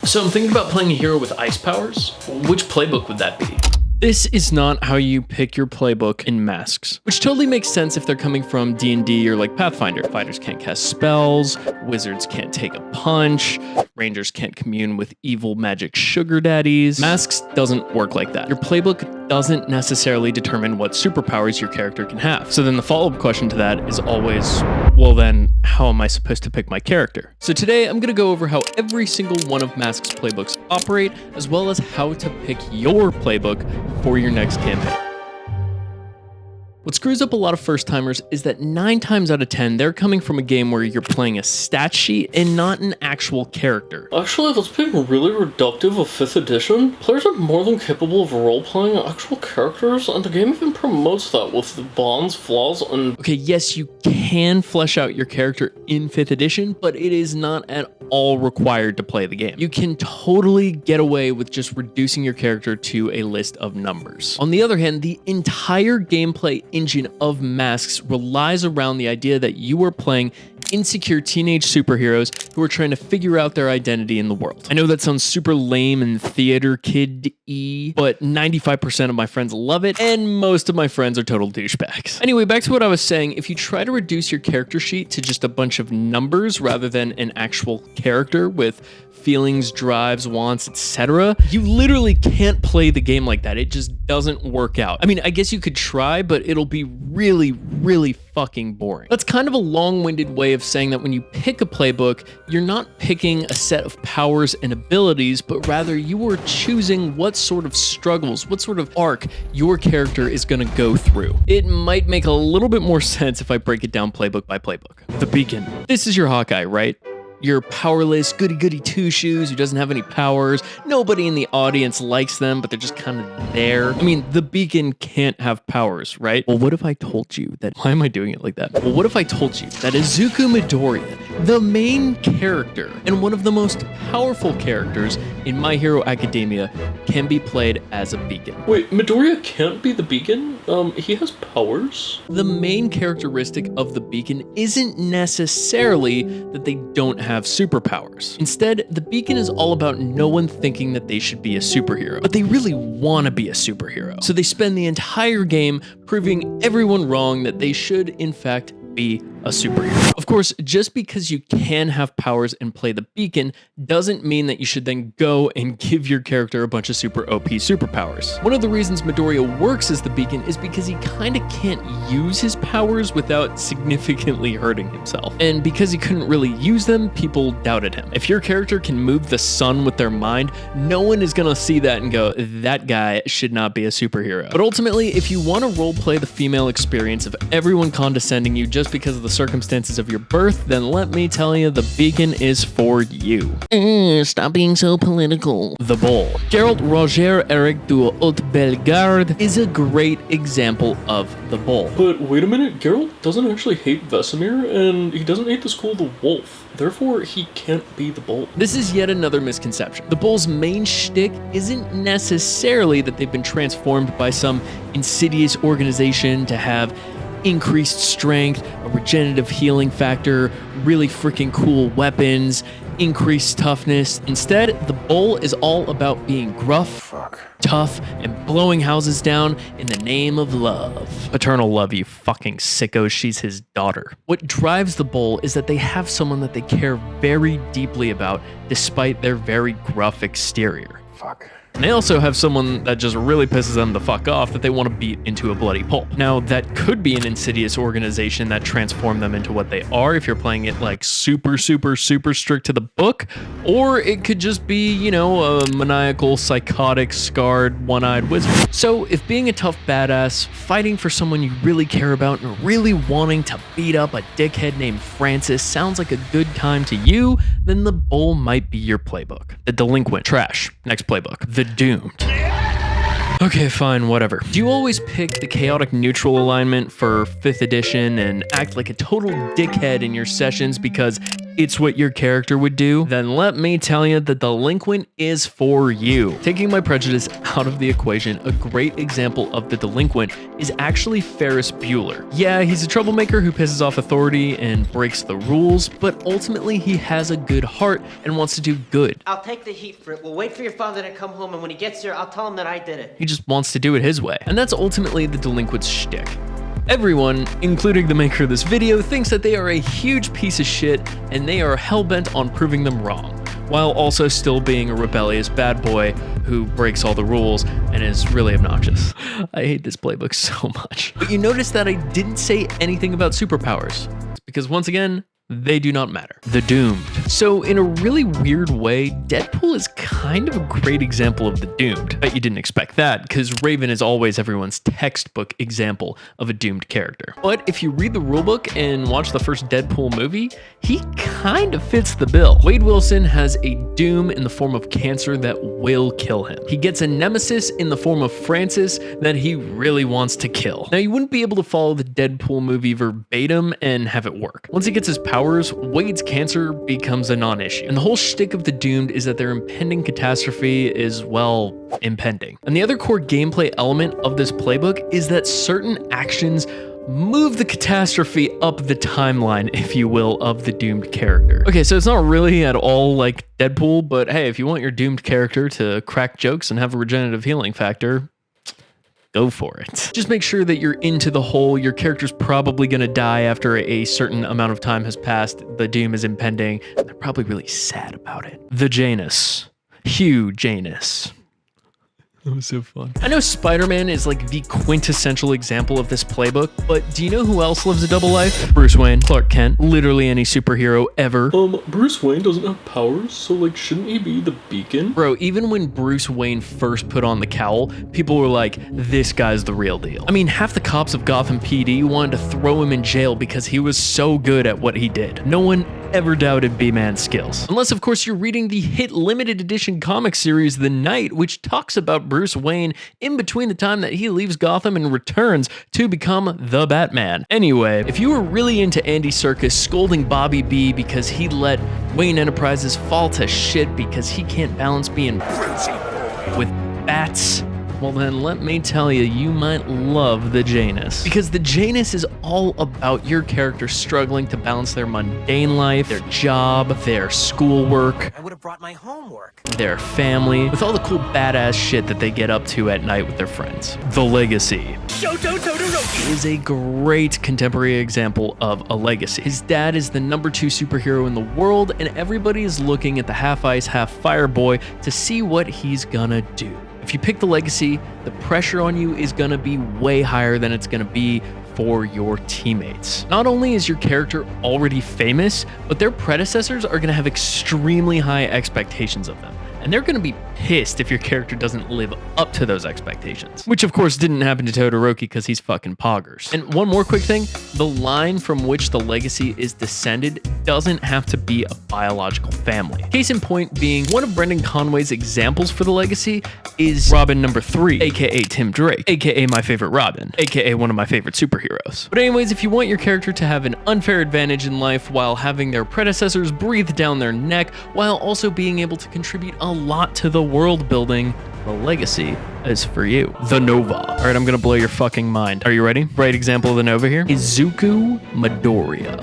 So I'm thinking about playing a hero with ice powers. Which playbook would that be? This is not how you pick your playbook in Masks, which totally makes sense if they're coming from D&D or like Pathfinder. Fighters can't cast spells, wizards can't take a punch, rangers can't commune with evil magic sugar daddies. Masks doesn't work like that. Your playbook doesn't necessarily determine what superpowers your character can have. So then the follow-up question to that is always, well then, how am I supposed to pick my character? So today I'm gonna go over how every single one of Masks playbooks operate, as well as how to pick your playbook for your next campaign. What screws up a lot of first-timers is that 9 times out of 10, they're coming from a game where you're playing a stat sheet and not an actual character. Actually, that's being really reductive of 5th edition. Players are more than capable of role-playing actual characters, and the game even promotes that with the bonds, flaws, and... Okay, yes, you can flesh out your character in 5th edition, but it is not at all required to play the game. You can totally get away with just reducing your character to a list of numbers. On the other hand, the entire gameplay engine of Masks relies around the idea that you are playing insecure teenage superheroes who are trying to figure out their identity in the world. I know that sounds super lame and theater kid-y, but 95% of my friends love it, and most of my friends are total douchebags. Anyway, back to what I was saying, if you try to reduce your character sheet to just a bunch of numbers rather than an actual character with feelings, drives, wants, etc., you literally can't play the game like that. It just doesn't work out. I mean, I guess you could try, but it'll be really, really fucking boring. That's kind of a long-winded way of saying that when you pick a playbook, you're not picking a set of powers and abilities, but rather you are choosing what sort of struggles, what sort of arc your character is going to go through. It might make a little bit more sense if I break it down playbook by playbook. The Beacon. This is your Hawkeye, right? You're powerless, goody-goody two-shoes who doesn't have any powers. Nobody in the audience likes them, but they're just kind of there. I mean, the Beacon can't have powers, right? Well, what if I told you that... Why am I doing it like that? Well, what if I told you that Izuku Midoriya, the main character and one of the most powerful characters in My Hero Academia, can be played as a Beacon? Wait, Midoriya can't be the Beacon? He has powers? The main characteristic of the Beacon isn't necessarily that they don't have superpowers. Instead, the Beacon is all about no one thinking that they should be a superhero, but they really want to be a superhero. So they spend the entire game proving everyone wrong that they should, in fact, be a superhero. Of course, just because you can have powers and play the Beacon doesn't mean that you should then go and give your character a bunch of super OP superpowers. One of the reasons Midoriya works as the Beacon is because he kind of can't use his powers without significantly hurting himself. And because he couldn't really use them, people doubted him. If your character can move the sun with their mind, no one is gonna see that and go, that guy should not be a superhero. But ultimately, if you want to roleplay the female experience of everyone condescending you just because of the circumstances of your birth, then let me tell you, the Beacon is for you. Stop being so political. The Bull. Geralt Roger Eric du Haut-Bellegarde is a great example of the Bull. But wait a minute, Geralt doesn't actually hate Vesemir, and he doesn't hate the school the Wolf. Therefore, he can't be the Bull. This is yet another misconception. The Bull's main shtick isn't necessarily that they've been transformed by some insidious organization to have increased strength, a regenerative healing factor, really freaking cool weapons, increased toughness. Instead, the Bull is all about being gruff, tough, and blowing houses down in the name of love. Paternal love, you fucking sicko. She's his daughter. What drives the Bull is that they have someone that they care very deeply about despite their very gruff exterior. And they also have someone that just really pisses them the fuck off that they want to beat into a bloody pulp. Now, that could be an insidious organization that transformed them into what they are if you're playing it like super, super, super strict to the book, or it could just be, you know, a maniacal, psychotic, scarred, one-eyed wizard. So if being a tough badass, fighting for someone you really care about, and really wanting to beat up a dickhead named Francis sounds like a good time to you, then the Bull might be your playbook. The Delinquent. Trash. Next playbook. The Doomed. Okay, fine, whatever. Do you always pick the chaotic neutral alignment for 5th edition and act like a total dickhead in your sessions because it's what your character would do, then let me tell you that Delinquent is for you. Taking my prejudice out of the equation, a great example of the Delinquent is actually Ferris Bueller. Yeah, he's a troublemaker who pisses off authority and breaks the rules, but ultimately he has a good heart and wants to do good. I'll take the heat for it. We'll wait for your father to come home, and when he gets here, I'll tell him that I did it. He just wants to do it his way. And that's ultimately the Delinquent's shtick. Everyone, including the maker of this video, thinks that they are a huge piece of shit and they are hell-bent on proving them wrong, while also still being a rebellious bad boy who breaks all the rules and is really obnoxious. I hate this playbook so much. But you notice that I didn't say anything about superpowers. It's because once again, they do not matter. The Doomed. So in a really weird way, Deadpool is kind of a great example of the Doomed. Bet you didn't expect that, because Raven is always everyone's textbook example of a doomed character. But if you read the rulebook and watch the first Deadpool movie, he kind of fits the bill. Wade Wilson has a doom in the form of cancer that will kill him. He gets a nemesis in the form of Francis that he really wants to kill. Now, you wouldn't be able to follow the Deadpool movie verbatim and have it work. Once he gets his powers, Wade's cancer becomes a non-issue. And the whole shtick of the Doomed is that their impending catastrophe is, well, impending. And the other core gameplay element of this playbook is that certain actions move the catastrophe up the timeline, if you will, of the doomed character. Okay, so it's not really at all like Deadpool, but hey, if you want your doomed character to crack jokes and have a regenerative healing factor, go for it. Just make sure that you're into the whole, your character's probably gonna die after a certain amount of time has passed, the doom is impending, and they're probably really sad about it. The Janus. Hugh Janus. That was so fun. I know Spider-Man is like the quintessential example of this playbook, but do you know who else lives a double life? Bruce Wayne, Clark Kent, literally any superhero ever. Bruce Wayne doesn't have powers, so like, shouldn't he be the Beacon? Bro, even when Bruce Wayne first put on the cowl, people were like, this guy's the real deal. I mean, half the cops of Gotham PD wanted to throw him in jail because he was so good at what he did. No one ever doubted B-Man's skills. Unless, of course, you're reading the hit limited edition comic series The Knight, which talks about Bruce Wayne in between the time that he leaves Gotham and returns to become the Batman. Anyway, if you were really into Andy Serkis scolding Bobby B because he let Wayne Enterprises fall to shit because he can't balance being with bats, well then let me tell you, you might love the Janus. Because the Janus is all about your character struggling to balance their mundane life, their job, their schoolwork, I would have brought my homework. their family, with all the cool badass shit that they get up to at night with their friends. The Legacy is a great contemporary example of a legacy. His dad is the #2 superhero in the world, and everybody is looking at the half ice, half fire boy to see what he's gonna do. If you pick the Legacy, the pressure on you is gonna be way higher than it's gonna be for your teammates. Not only is your character already famous, but their predecessors are gonna have extremely high expectations of them. And they're gonna be pissed if your character doesn't live up to those expectations. Which of course didn't happen to Todoroki because he's fucking poggers. And one more quick thing, the line from which the Legacy is descended doesn't have to be a biological family. Case in point being, one of Brendan Conway's examples for the Legacy is Robin #3, aka Tim Drake, aka my favorite Robin, aka one of my favorite superheroes. But anyways, if you want your character to have an unfair advantage in life while having their predecessors breathe down their neck, while also being able to contribute a lot to the world building, the Legacy is for you. The Nova. All right, I'm gonna blow your fucking mind. Are you ready? Right example of the Nova here. Izuku Midoriya.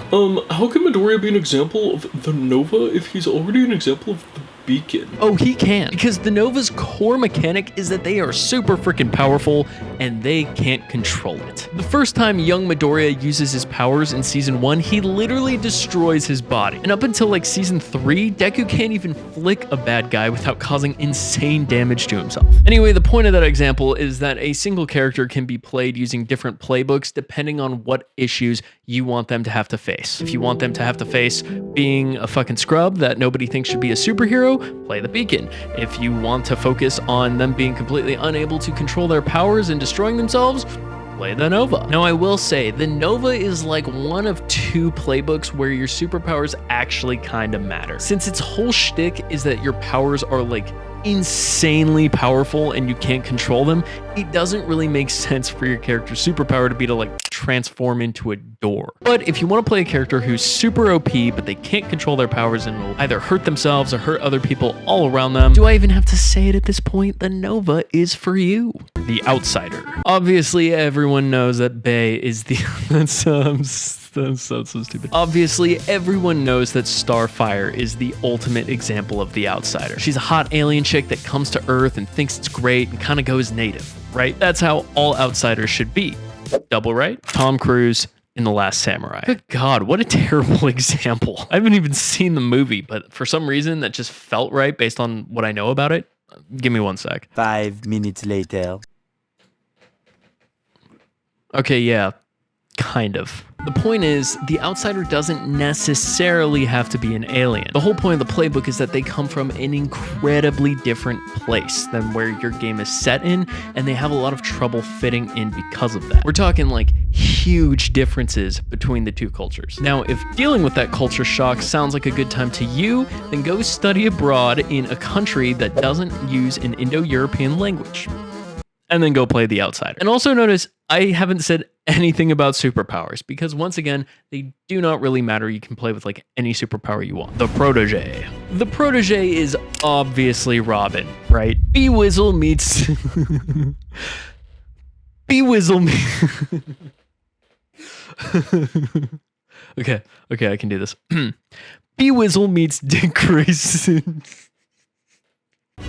How can Midoriya be an example of the Nova if he's already an example of the Beacon? Oh, he can. Because the Nova's core mechanic is that they are super freaking powerful and they can't control it. The first time young Midoriya uses his powers in season 1, he literally destroys his body. And up until like season 3, Deku can't even flick a bad guy without causing insane damage to himself. Anyway, the point of that example is that a single character can be played using different playbooks depending on what issues you want them to have to face. If you want them to have to face being a fucking scrub that nobody thinks should be a superhero, play the Beacon. If you want to focus on them being completely unable to control their powers and destroying themselves, play the Nova. Now, I will say, the Nova is like one of 2 playbooks where your superpowers actually kind of matter. Since its whole shtick is that your powers are like insanely powerful and you can't control them, it doesn't really make sense for your character's superpower to be to like transform into a door. But if you want to play a character who's super OP, but they can't control their powers and will either hurt themselves or hurt other people all around them, do I even have to say it at this point? The Nova is for you. The Outsider. Obviously, everyone knows that Bay is the... that sounds so stupid. Obviously, everyone knows that Starfire is the ultimate example of the Outsider. She's a hot alien chick that comes to Earth and thinks it's great and kind of goes native, right? That's how all Outsiders should be. Double right? Tom Cruise in The Last Samurai. Good God, what a terrible example. I haven't even seen the movie, but for some reason that just felt right based on what I know about it. Give me 1 sec. 5 minutes later. Okay, yeah, kind of. The point is, the Outsider doesn't necessarily have to be an alien. The whole point of the playbook is that they come from an incredibly different place than where your game is set in, and they have a lot of trouble fitting in because of that. We're talking like huge differences between the two cultures. Now, if dealing with that culture shock sounds like a good time to you, then go study abroad in a country that doesn't use an Indo-European language. And then go play the Outsider. And also notice, I haven't said anything about superpowers because once again, they do not really matter. You can play with like any superpower you want. The protégé. The protégé is obviously Robin, right? B-Wizzle meets... B-Wizzle meets... Okay, I can do this. B-Wizzle meets Dick Grayson.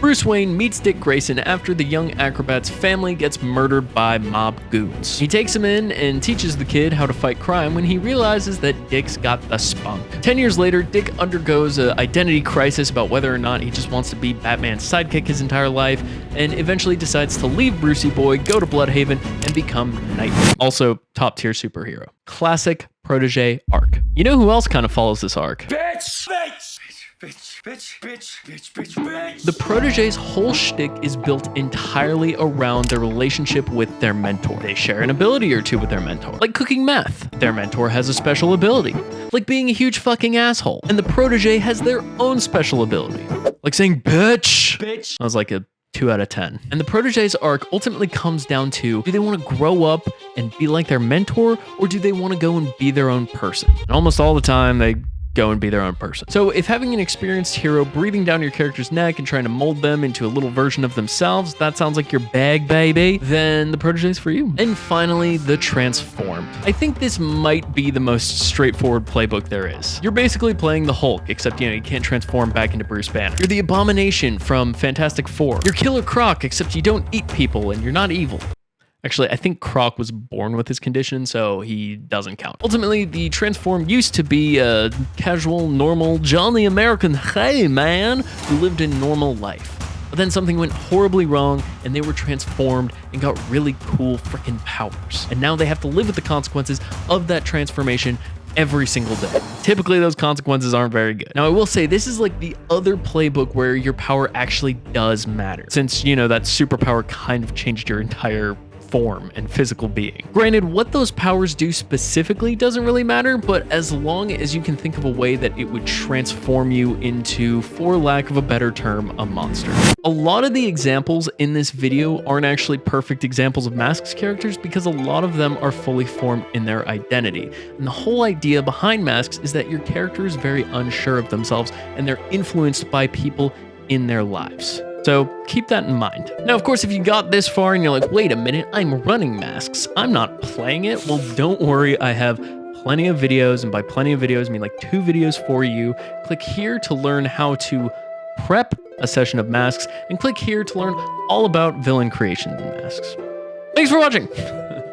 Bruce Wayne meets Dick Grayson after the young acrobat's family gets murdered by mob goons. He takes him in and teaches the kid how to fight crime when he realizes that Dick's got the spunk. 10 years later, Dick undergoes an identity crisis about whether or not he just wants to be Batman's sidekick his entire life, and eventually decides to leave Brucey Boy, go to Bloodhaven, and become Nightwing. Also, top tier superhero. Classic protege arc. You know who else kind of follows this arc? Bitch! The protege's whole shtick is built entirely around their relationship with their mentor. They share an ability or two with their mentor, like cooking meth. Their mentor has a special ability, like being a huge fucking asshole. And the protege has their own special ability, like saying bitch. I was like a 2 out of 10. And the protege's arc ultimately comes down to, do they want to grow up and be like their mentor, or do they want to go and be their own person? And almost all the time, they go and be their own person. So if having an experienced hero breathing down your character's neck and trying to mold them into a little version of themselves, that sounds like your bag, baby, then the protege's for you. And finally, the transformed. I think this might be the most straightforward playbook there is. You're basically playing the Hulk, except, you can't transform back into Bruce Banner. You're the Abomination from Fantastic Four. You're Killer Croc, except you don't eat people and you're not evil. Actually, I think Croc was born with his condition, so he doesn't count. Ultimately, the transform used to be a casual, normal, Johnny American, hey man, who lived a normal life. But then something went horribly wrong, and they were transformed and got really cool freaking powers. And now they have to live with the consequences of that transformation every single day. Typically, those consequences aren't very good. Now, I will say this is like the other playbook where your power actually does matter, since, that superpower kind of changed your entire form and physical being. Granted, what those powers do specifically doesn't really matter, but as long as you can think of a way that it would transform you into, for lack of a better term, a monster. A lot of the examples in this video aren't actually perfect examples of Masks characters because a lot of them are fully formed in their identity. And the whole idea behind Masks is that your character is very unsure of themselves and they're influenced by people in their lives. So keep that in mind. Now, of course, if you got this far and you're like, wait a minute, I'm running Masks, I'm not playing it. Well, don't worry, I have plenty of videos, and by plenty of videos, I mean like 2 videos for you. Click here to learn how to prep a session of Masks, and click here to learn all about villain creation in Masks. Thanks for watching.